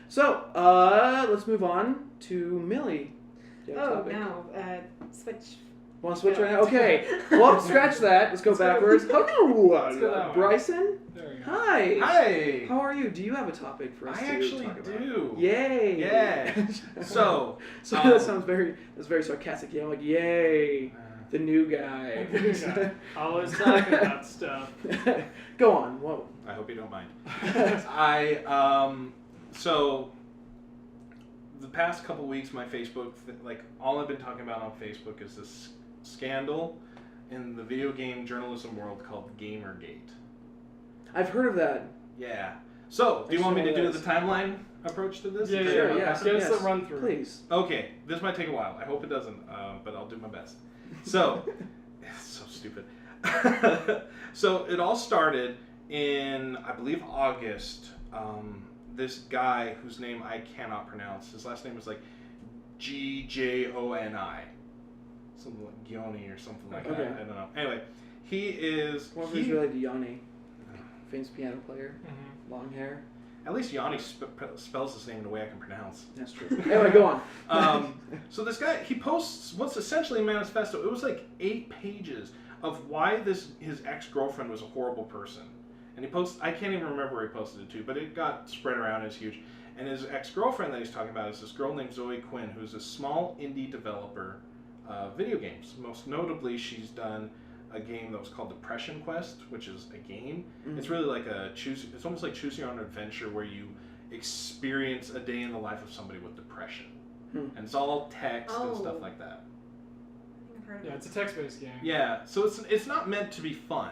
So, let's move on to Millie. Do you have a Oh, topic? no. Switch. Want to switch right now? Okay. Well, scratch that. Let's go backwards. go Bryson? There we go. Hi. Hi. How are you? Do you have a topic for us I to actually talk about? do. Yay. Yeah. So that sounds that's very sarcastic. Yeah, I'm like, yay. The new guy. Always talking about stuff. Go on. Whoa. I hope you don't mind. So the past couple weeks, my Facebook, all I've been talking about on Facebook is this scandal in the video game journalism world called Gamergate. I've heard of that. Yeah. So, do you want me to do the timeline approach to this? Yeah, Sure, yeah. yes, Give us yes. a run through. Please. Okay, this might take a while. I hope it doesn't, but I'll do my best. So, it's so stupid. So, it all started in, I believe, August. This guy whose name I cannot pronounce, his last name is like Gjoni. Something like Gioni or something like that. I don't know. Anyway, he is... What if he's related to Yanni? Famous piano player. Long hair. At least Yanni spells his name in a way I can pronounce. That's true. Anyway, go on. So this guy, he posts what's essentially a manifesto. It was like 8 pages of why his ex-girlfriend was a horrible person. And he posts, I can't even remember where he posted it to, but it got spread around, it's huge. And his ex-girlfriend that he's talking about is this girl named Zoe Quinn, who's a small indie developer of video games. Most notably, she's done a game that was called Depression Quest, which is a game. Mm-hmm. It's really like it's almost like choose your own adventure where you experience a day in the life of somebody with depression. And it's all text and stuff like that. I've heard of Yeah, it's a text-based game. Yeah, so it's not meant to be fun.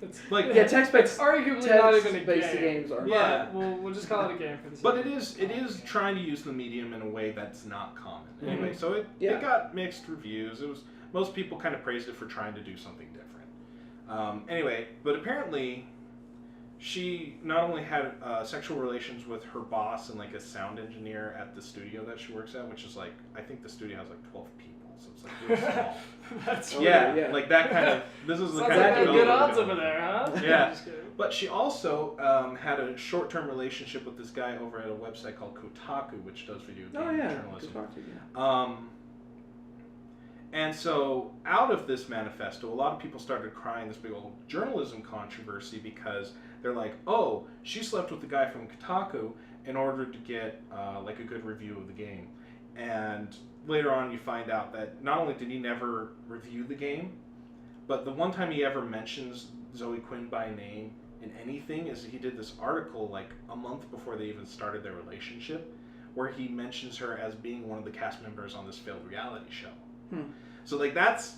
It's like it's arguably not even a game. Games are. Yeah, we'll just call it a game for this. But it is trying to use the medium in a way that's not common. Anyway, so it got mixed reviews. Most people kind of praised it for trying to do something different. Anyway, but apparently she not only had sexual relations with her boss and like a sound engineer at the studio that she works at, which is like, I think the studio has like 12 people, so it's like really small. That's yeah, like that kind of. This is the kind like of good odds over there, huh? Yeah, but she also had a short-term relationship with this guy over at a website called Kotaku, which does video game journalism. Kotaku, yeah. And so, out of this manifesto, a lot of people started crying this big old journalism controversy because they're like, oh, she slept with the guy from Kotaku in order to get like a good review of the game. And later on, you find out that not only did he never review the game, but the one time he ever mentions Zoe Quinn by name in anything is he did this article like a month before they even started their relationship, where he mentions her as being one of the cast members on this failed reality show. So like that's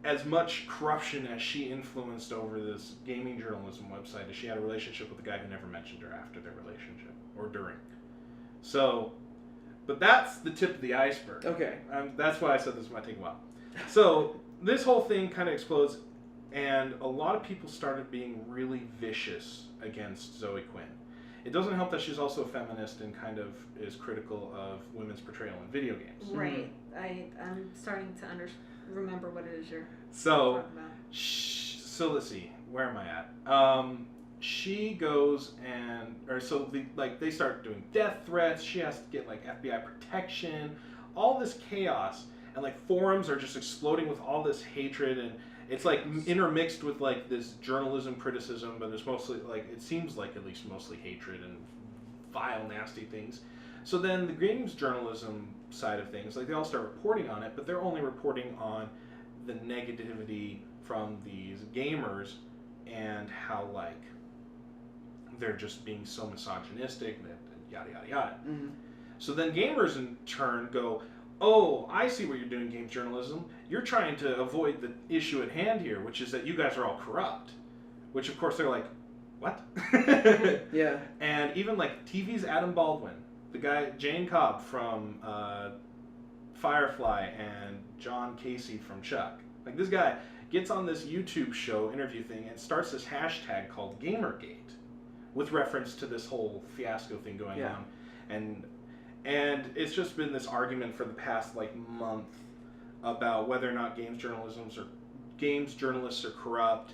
as much corruption as she influenced over this gaming journalism website as she had a relationship with the guy who never mentioned her after their relationship or during. So, but that's the tip of the iceberg. Okay. That's why I said this might take a while. So this whole thing kind of explodes, and a lot of people started being really vicious against Zoe Quinn. It doesn't help that she's also a feminist and kind of is critical of women's portrayal in video games. Right. I'm starting to remember what it is you're talking about. So let's see. Where am I at? She goes they start doing death threats. She has to get like FBI protection. All this chaos, and like forums are just exploding with all this hatred, and it's like intermixed with like this journalism criticism, but it's mostly like, it seems like at least mostly hatred and vile, nasty things. So then the games journalism side of things, like they all start reporting on it, but they're only reporting on the negativity from these gamers and how like they're just being so misogynistic and yada yada yada. Mm-hmm. So then gamers in turn go, oh, I see what you're doing, games journalism. You're trying to avoid the issue at hand here, which is that you guys are all corrupt. Which, of course, they're like, what? Yeah. And even, like, TV's Adam Baldwin, the guy, Jane Cobb from Firefly, and John Casey from Chuck. Like, this guy gets on this YouTube show interview thing and starts this hashtag called Gamergate with reference to this whole fiasco thing going on. And it's just been this argument for the past like month about whether or not games journalists are corrupt,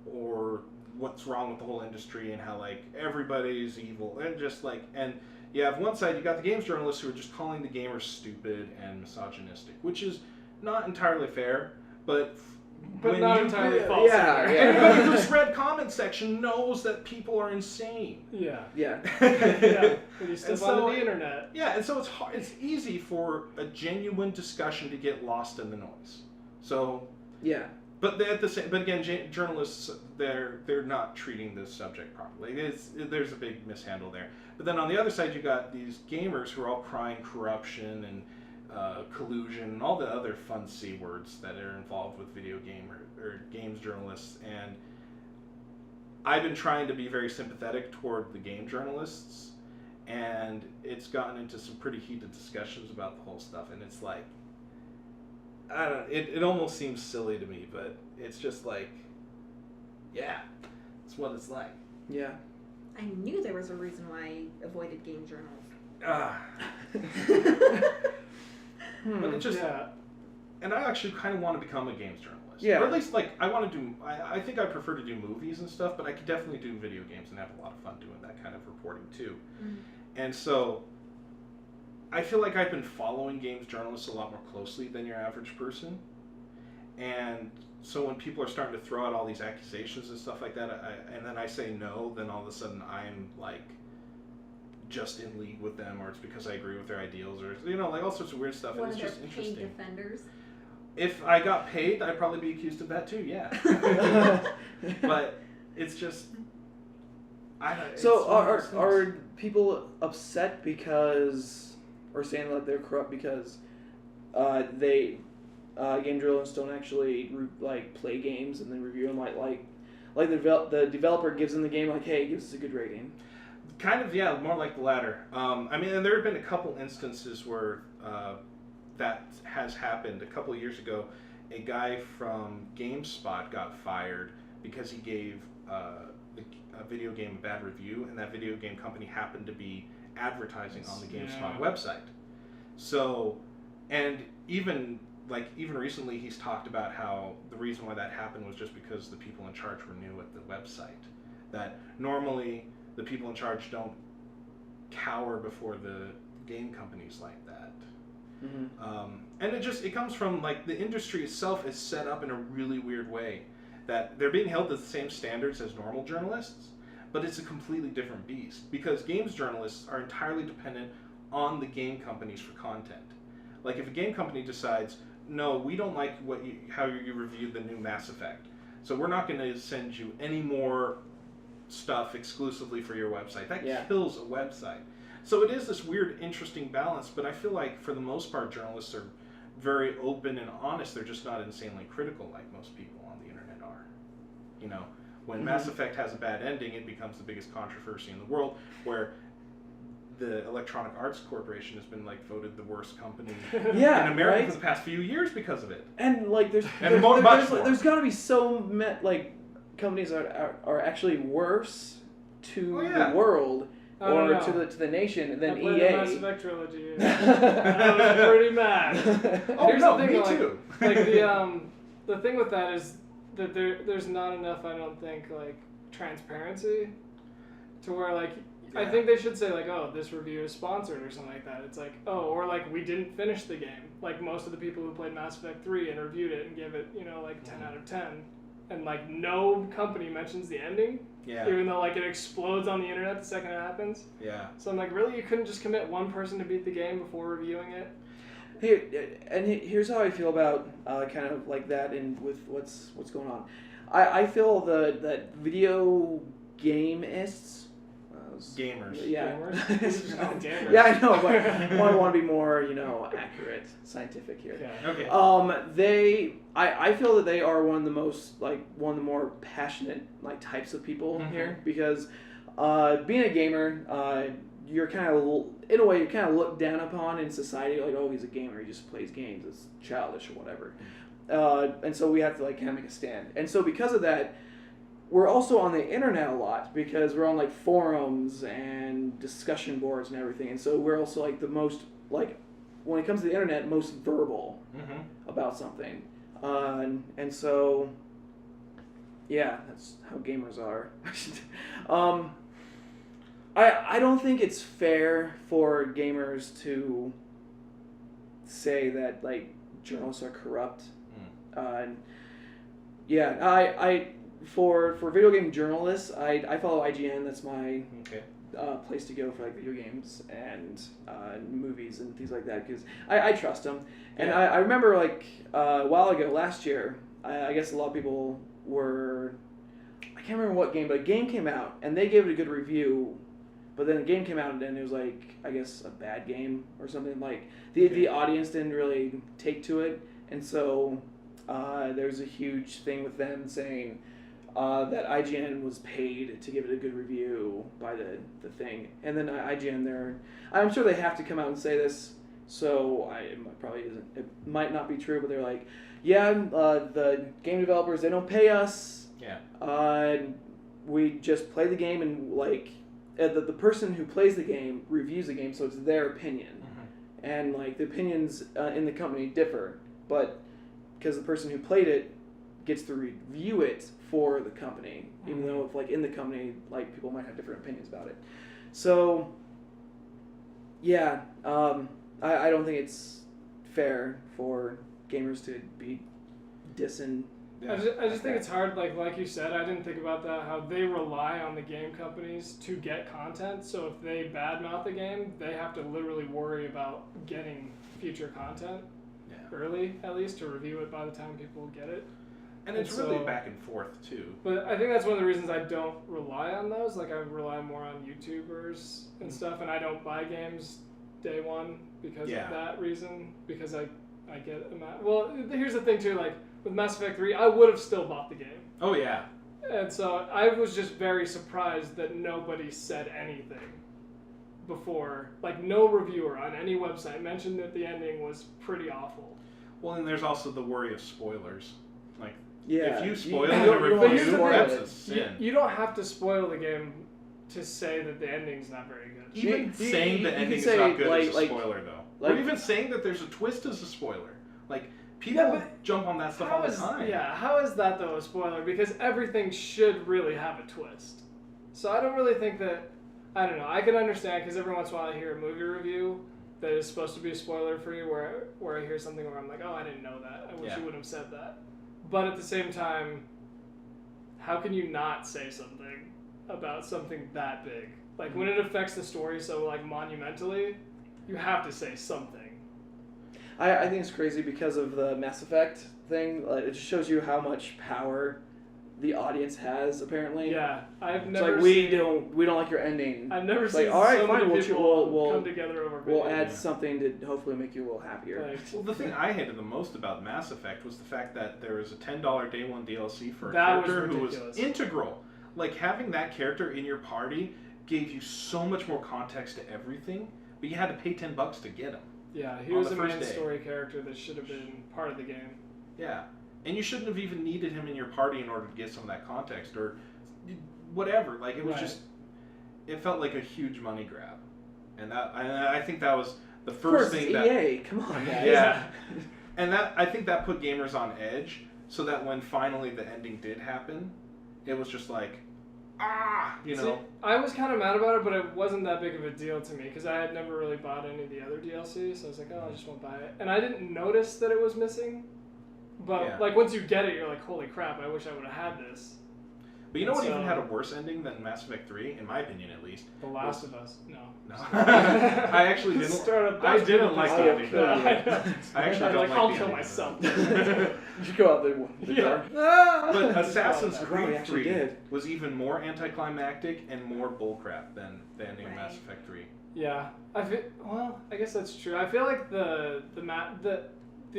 or what's wrong with the whole industry, and how like everybody's evil, and just like, and you have one side, you got the games journalists who are just calling the gamers stupid and misogynistic, which is not entirely fair, but when not you- entirely false. yeah, either. yeah. Anybody who's read comment section knows that people are insane. Yeah. Yeah. Yeah. When you step And so- onto the internet. Yeah, and so it's easy for a genuine discussion to get lost in the noise. So, Yeah. but again, journalists they're not treating this subject properly. There's a big mishandle there. But then on the other side, you got these gamers who are all crying corruption and collusion and all the other fun C words that are involved with video game or games journalists. And I've been trying to be very sympathetic toward the game journalists, and it's gotten into some pretty heated discussions about the whole stuff. And it's like, I don't know, it almost seems silly to me, but it's just like, yeah, it's what it's like. Yeah. I knew there was a reason why I avoided game journals. But it just, Yeah. and I actually kind of want to become a games journalist. Yeah. Or at least, like, I want to do, I think I prefer to do movies and stuff, but I could definitely do video games and have a lot of fun doing that kind of reporting too. Mm. And so, I feel like I've been following games journalists a lot more closely than your average person. And so when people are starting to throw out all these accusations and stuff like that, and then I say no, then all of a sudden I'm like just in league with them, or it's because I agree with their ideals, or like all sorts of weird stuff. One And of it's their just paid interesting. defenders. If I got paid, I'd probably be accused of that too. Yeah, but it's just. I don't. So it's one of those things. are people upset because, or saying that they're corrupt because they game journalists don't actually play games and then review them like the developer gives them the game like, hey, gives us a good rating. Kind of, yeah, more like the latter. I mean, and there have been a couple instances where that has happened. A couple of years ago, a guy from GameSpot got fired because he gave a video game a bad review, and that video game company happened to be advertising on the GameSpot website. So, and even recently, he's talked about how the reason why that happened was just because the people in charge were new at the website. That normally the people in charge don't cower before the game companies like that. Mm-hmm. And it comes from the industry itself is set up in a really weird way, that they're being held to the same standards as normal journalists, but it's a completely different beast because games journalists are entirely dependent on the game companies for content. Like if a game company decides, no, we don't like how you reviewed the new Mass Effect, so we're not going to send you any more stuff exclusively for your website. That kills a website. So it is this weird, interesting balance, but I feel like for the most part, journalists are very open and honest. They're just not insanely critical like most people on the internet are. When Mass Effect has a bad ending, it becomes the biggest controversy in the world, where the Electronic Arts Corporation has been voted the worst company in America for the past few years because of it. And there's got to be so companies are actually worse to the world or to the nation than I played EA. the Mass Effect trilogy. I was pretty mad. Here's the thing, me too. The thing with that is that there's not enough, I don't think, transparency to where I think they should say oh, this review is sponsored or something like that. It's or we didn't finish the game. Most of the people who played Mass Effect 3 and reviewed it and gave it 10 out of 10, and no company mentions the ending. Yeah. Even though it explodes on the internet the second it happens. Yeah. So I'm really, you couldn't just commit one person to beat the game before reviewing it? Here's how I feel about kind of that and with what's going on. I feel that video gameists. Gamers. Yeah. Gamers? You just call them gamers. Yeah, I know, but I want to be more accurate, scientific here. Okay. I feel that they are one of the most one of the more passionate types of people here, because being a gamer, you're kind of in a way you're kind of looked down upon in society, oh, he's a gamer, he just plays games, it's childish or whatever, and so we have to kind of make a stand. And so because of that, we're also on the internet a lot because we're on forums and discussion boards and everything, and so we're also the most when it comes to the internet, most verbal about something. And so, yeah, that's how gamers are. I don't think it's fair for gamers to say that like journalists are corrupt. Yeah, I for video game journalists, I follow IGN. That's my place to go for like video games and movies and things like that because I trust them. And I remember like a while ago last year, I guess a lot of people were, I can't remember what game, but a game came out and they gave it a good review. But then the game came out and it was like, I guess, a bad game or something. Like the audience didn't really take to it, and so there's a huge thing with them saying that IGN was paid to give it a good review by the thing. And then IGN, I'm sure they have to come out and say this, so it might not be true, but they're like, the game developers, they don't pay us. Yeah. We just play the game and like. The person who plays the game reviews the game, so it's their opinion. Mm-hmm. And like the opinions in the company differ, but because the person who played it gets to review it for the company, even though if like in the company, like people might have different opinions about it. So yeah, I don't think it's fair for gamers to be dissing. Yeah. I just think it's hard, like you said, I didn't think about that, how they rely on the game companies to get content, so if they badmouth the game, they have to literally worry about getting future content early, at least, to review it by the time people get it. And it's really back and forth, too. But I think that's one of the reasons I don't rely on those, like I rely more on YouTubers and stuff, and I don't buy games day one because of that reason, because I get well, here's the thing, too, like, with Mass Effect 3, I would have still bought the game. Oh, yeah. And so I was just very surprised that nobody said anything before. Like, no reviewer on any website mentioned that the ending was pretty awful. Well, and there's also the worry of spoilers. Like, if you spoil the review, that's a sin. You don't have to spoil the game to say that the ending's not very good. Even saying the ending is not good is a spoiler, though. Or even saying that there's a twist is a spoiler. Like, people jump on that stuff all the time. Yeah, how is that, though, a spoiler? Because everything should really have a twist. So I don't really think that... I don't know. I can understand, because every once in a while I hear a movie review that is supposed to be spoiler-free, where I hear something where I'm like, oh, I didn't know that. I wish you would have said that. But at the same time, how can you not say something about something that big? Like, when it affects the story so, like, monumentally, you have to say something. I think it's crazy because of the Mass Effect thing. It just shows you how much power the audience has, apparently. Yeah, I've it's never like, seen... we don't like your ending. I've never seen all right, so fine, many people we'll come together over video. We'll add something to hopefully make you a little happier. Well, the thing I hated the most about Mass Effect was the fact that there was a $10 day one DLC for a character who was integral. Like, having that character in your party gave you so much more context to everything, but you had to pay $10 to get him. Yeah, he was a main story character that should have been part of the game. Yeah, and you shouldn't have even needed him in your party in order to get some of that context or whatever. Like, it was just, it felt like a huge money grab, and I think that was the first thing that EA, come on, guys. Yeah, and I think that put gamers on edge, so that when finally the ending did happen, it was just like, you know. See, I was kind of mad about it, but it wasn't that big of a deal to me because I had never really bought any of the other DLC, so I was like, oh, I just won't buy it. And I didn't notice that it was missing, but like once you get it, you're like, holy crap, I wish I would have had this. But you know what even had a worse ending than Mass Effect 3, in my opinion at least? The Last of Us. No. I actually didn't. I didn't like the ending. I actually don't like I'll kill myself. You should go out the door. But Assassin's Creed 3 did. was even more anticlimactic and more bullcrap than the ending of Mass Effect 3. Yeah, I guess that's true. I feel like the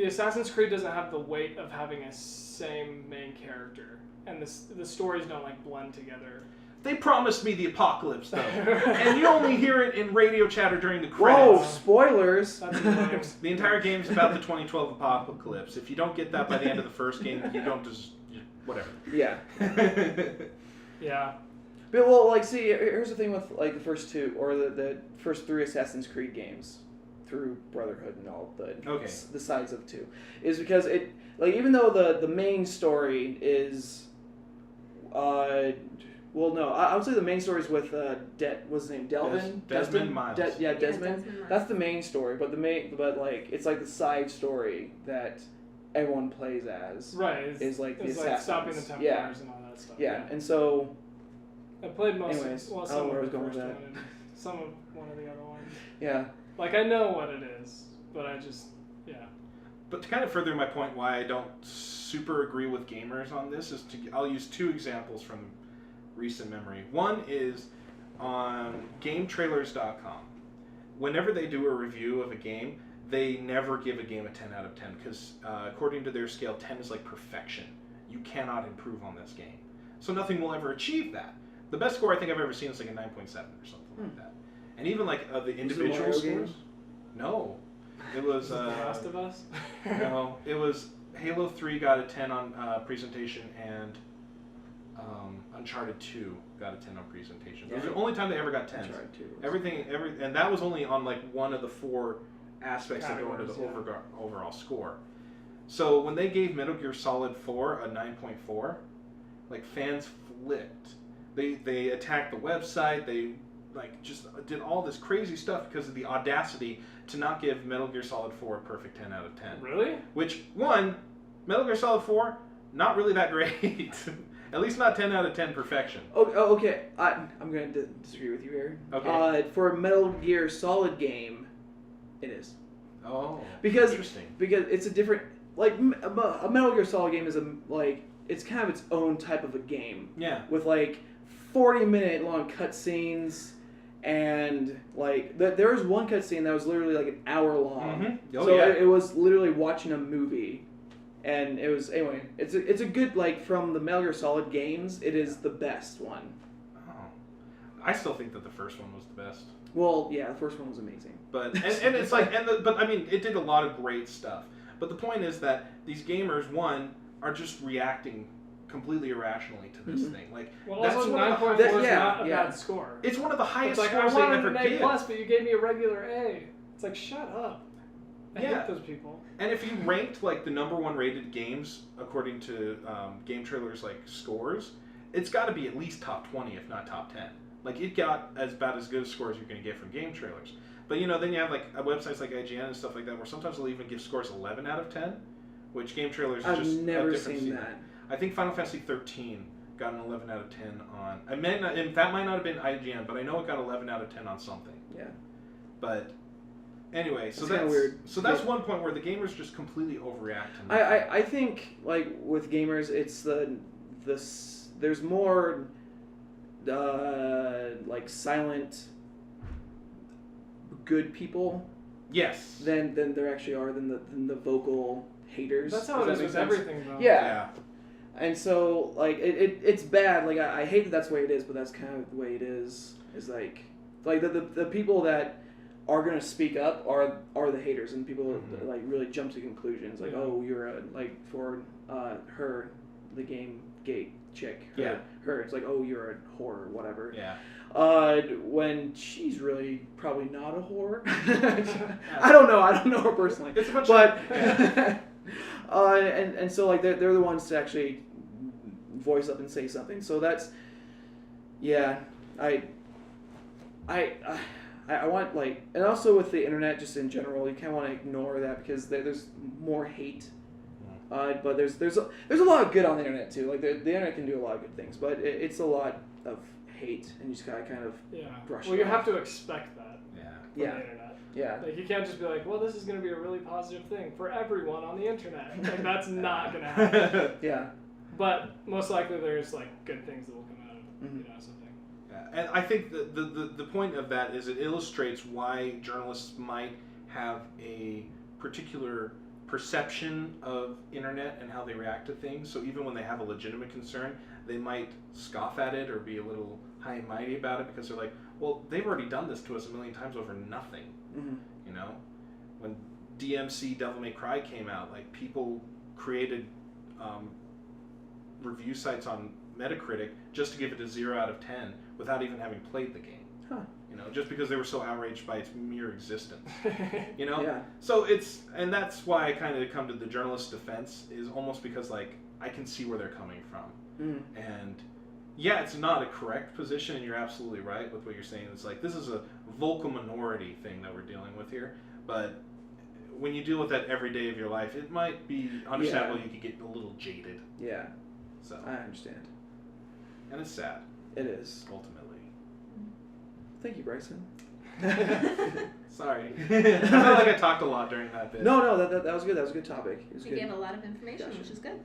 Assassin's Creed doesn't have the weight of having a same main character, and the stories don't like blend together. They promised me the apocalypse, though, and you only hear it in radio chatter during the credits. Whoa, spoilers! The entire game's about the 2012 apocalypse. If you don't get that by the end of the first game, you don't just whatever. Yeah. Yeah. But well, like, see, here's the thing with like the first two or the first three Assassin's Creed games, through Brotherhood and all the sides of two, is because it, like, even though the main story is Well, no, I would say the main story is with what's his name? Delvin? Desmond Miles. Desmond. Desmond. That's the main story, but like it's like the side story that everyone plays as. Right. Is like the it's like assassins. stopping the Templars Yeah. and all that stuff. Yeah, and so I played most anyways, of, well, I don't some know where I of was the going with first that. one and some of one of the other ones. yeah. Like, I know what it is, but I just, yeah. But to kind of further my point why I don't super agree with gamers on this is I'll use two examples from recent memory. One is on GameTrailers.com. Whenever they do a review of a game, they never give a game a 10 out of 10 because according to their scale, 10 is like perfection. You cannot improve on this game. So nothing will ever achieve that. The best score I think I've ever seen is like a 9.7 or something like that. And even like the individual Mario scores. game? No. It was Is it The Last of Us? no, it was Halo 3 got a 10 on presentation, and Uncharted 2 got a 10 on presentation. It was the only time they ever got 10s. Uncharted 2 was- And that was only on like one of the 4 aspects that go into the Categories, overall score. So when they gave Metal Gear Solid 4 a 9.4, like fans flipped. They attacked the website. They like just did all this crazy stuff because of the audacity to not give Metal Gear Solid 4 a perfect 10 out of 10. Really? Which, one, Metal Gear Solid 4, not really that great. At least not 10 out of 10 perfection. Okay. I'm going to disagree with you here. Okay. For a Metal Gear Solid game, it is. Oh, Because interesting. it's a different like a Metal Gear Solid game is it's kind of its own type of a game Yeah. with like 40-minute long cutscenes. And like there was one cutscene that was literally like an hour long, Oh, so yeah. it was literally watching a movie, and it was anyway. It's a good like from the Metal Gear Solid games. It is the best one. Oh. I still think that the first one was the best. Well, yeah, the first one was amazing. But and it's like but I mean it did a lot of great stuff. But the point is that these gamers, one, are just reacting completely irrationally to this thing. Like Well, that's also one of the 9.4 is not a bad score. It's one of the It's highest like, I scores they wanted ever an A+, give. but you gave me a regular A. It's like, shut up. I Yeah. hate those people. And if you ranked like the number one rated games according to Game Trailer's like scores, it's got to be at least top 20, if not top 10. Like it got about as good a score as you're going to get from Game Trailers. But you know, then you have like websites like IGN and stuff like that, where sometimes they'll even give scores 11 out of 10, which Game Trailers is I've just never a different seen scene. that. I think Final Fantasy 13 got an 11 out of 10 on. I mean, that might not have been IGN, but I know it got 11 out of 10 on something. Yeah. But anyway, so It's kinda that's weird. So that's one point where the gamers just completely overreact. To I think like with gamers, it's there's more like silent good people Yes. than there actually are than the vocal haters. That's how Does it is that with make sense? everything, though. Yeah. And so like it's bad. Like I hate that that's the way it is, but that's kind of the way it is. Is like the people that are gonna speak up are the haters, and people that, like really jump to conclusions like, oh, you're a like for her, the game gay chick. Her. It's like, oh, you're a whore or whatever. Yeah. When she's really probably not a whore. I don't know her personally. It's a bunch but of and so like they're the ones to actually voice up and say something. So that's I want like, and also with the internet just in general, you kind of want to ignore that because there's more hate. But there's a lot of good on the internet too. Like the internet can do a lot of good things, but it's a lot of hate, and you just gotta kind of brush. Well, it you off. have to expect that. From the Yeah. internet. Yeah. Like you can't just be like, well, this is going to be a really positive thing for everyone on the internet. Like that's not going to happen. Yeah. But most likely there's like good things that will come out of something. Yeah. And I think the point of that is it illustrates why journalists might have a particular perception of internet and how they react to things. So even when they have a legitimate concern, they might scoff at it or be a little high and mighty about it because they're like, well, they've already done this to us a million times over nothing. You know, when DMC Devil May Cry came out, like people created review sites on Metacritic just to give it a 0 out of 10 without even having played the game. You know, just because they were so outraged by its mere existence. You know? Yeah. So and that's why I kind of come to the journalist's defense, is almost because like I can see where they're coming from. And yeah, it's not a correct position, and you're absolutely right with what you're saying. It's like this is a vocal minority thing that we're dealing with here, but when you deal with that every day of your life, it might be understandable you could get a little jaded. Yeah, So, I understand. and it's sad, It is. ultimately. Thank you, Bryson. Sorry. I felt like I talked a lot during that bit. No, that was good. That was a good topic. It was You good. gave a lot of information, Gotcha. which is good.